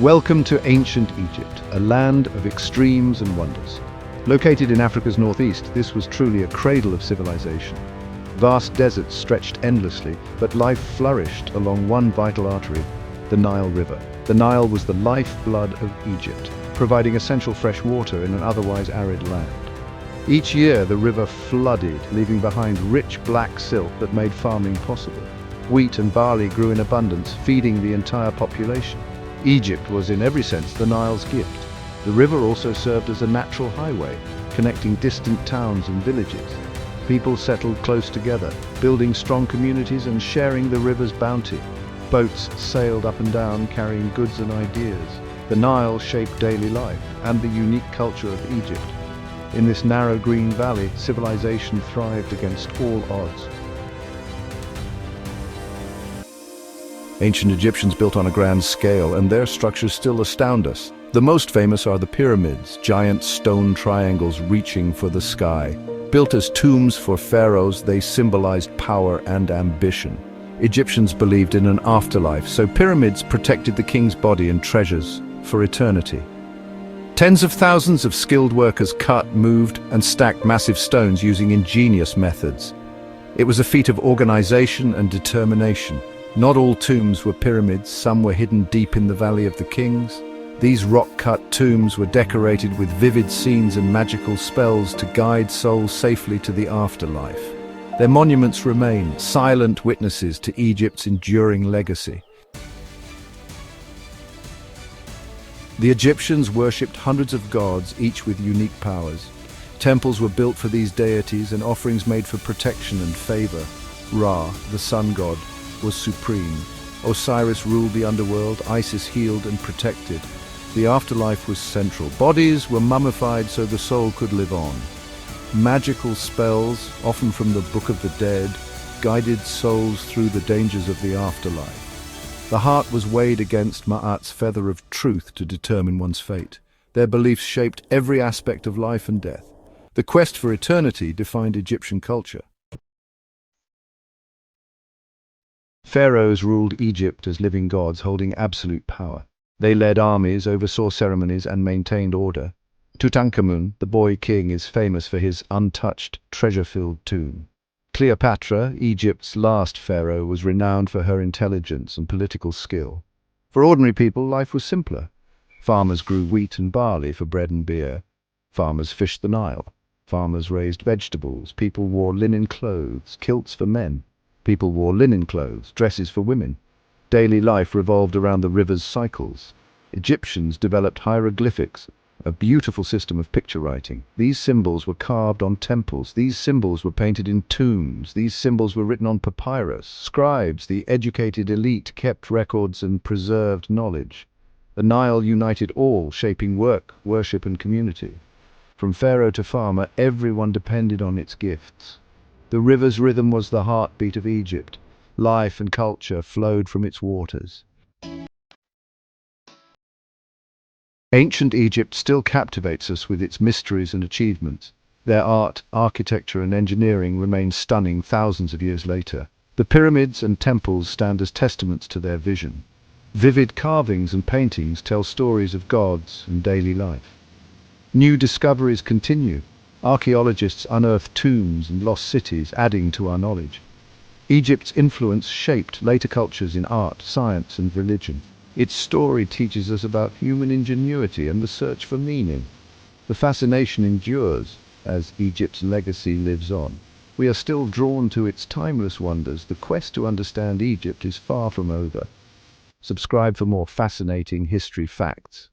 Welcome to ancient Egypt, a land of extremes and wonders. Located in Africa's northeast, this was truly a cradle of civilization. Vast deserts stretched endlessly, but life flourished along one vital artery, the Nile River. The Nile was the lifeblood of Egypt, providing essential fresh water in an otherwise arid land. Each year, the river flooded, leaving behind rich black silt that made farming possible. Wheat and barley grew in abundance, feeding the entire population. Egypt was in every sense the Nile's gift. The river also served as a natural highway, connecting distant towns and villages. People settled close together, building strong communities and sharing the river's bounty. Boats sailed up and down, carrying goods and ideas. The Nile shaped daily life and the unique culture of Egypt. In this narrow green valley, civilization thrived against all odds. Ancient Egyptians built on a grand scale, and their structures still astound us. The most famous are the pyramids, giant stone triangles reaching for the sky. Built as tombs for pharaohs, they symbolized power and ambition. Egyptians believed in an afterlife, so pyramids protected the king's body and treasures for eternity. Tens of thousands of skilled workers cut, moved, and stacked massive stones using ingenious methods. It was a feat of organization and determination. Not all tombs were pyramids, some were hidden deep in the Valley of the Kings. These rock-cut tombs were decorated with vivid scenes and magical spells to guide souls safely to the afterlife. Their monuments remain, silent witnesses to Egypt's enduring legacy. The Egyptians worshipped hundreds of gods, each with unique powers. Temples were built for these deities and offerings made for protection and favor. Ra, the sun god, was supreme. Osiris ruled the underworld, Isis healed and protected. The afterlife was central. Bodies were mummified so the soul could live on. Magical spells, often from the Book of the Dead, guided souls through the dangers of the afterlife. The heart was weighed against Ma'at's feather of truth to determine one's fate. Their beliefs shaped every aspect of life and death. The quest for eternity defined Egyptian culture. Pharaohs ruled Egypt as living gods holding absolute power. They led armies, oversaw ceremonies, and maintained order. Tutankhamun, the boy king, is famous for his untouched, treasure-filled tomb. Cleopatra, Egypt's last pharaoh, was renowned for her intelligence and political skill. For ordinary people, life was simpler. Farmers grew wheat and barley for bread and beer. Farmers fished the Nile. Farmers raised vegetables. People wore linen clothes, kilts for men. People wore linen clothes, dresses for women. Daily life revolved around the river's cycles. Egyptians developed hieroglyphics, a beautiful system of picture writing. These symbols were carved on temples. These symbols were painted in tombs. These symbols were written on papyrus. Scribes, the educated elite, kept records and preserved knowledge. The Nile united all, shaping work, worship, and community. From pharaoh to farmer, everyone depended on its gifts. The river's rhythm was the heartbeat of Egypt. Life and culture flowed from its waters. Ancient Egypt still captivates us with its mysteries and achievements. Their art, architecture, and engineering remain stunning thousands of years later. The pyramids and temples stand as testaments to their vision. Vivid carvings and paintings tell stories of gods and daily life. New discoveries continue. Archaeologists unearth tombs and lost cities, adding to our knowledge. Egypt's influence shaped later cultures in art, science, and religion. Its story teaches us about human ingenuity and the search for meaning. The fascination endures as Egypt's legacy lives on. We are still drawn to its timeless wonders. The quest to understand Egypt is far from over. Subscribe for more fascinating history facts.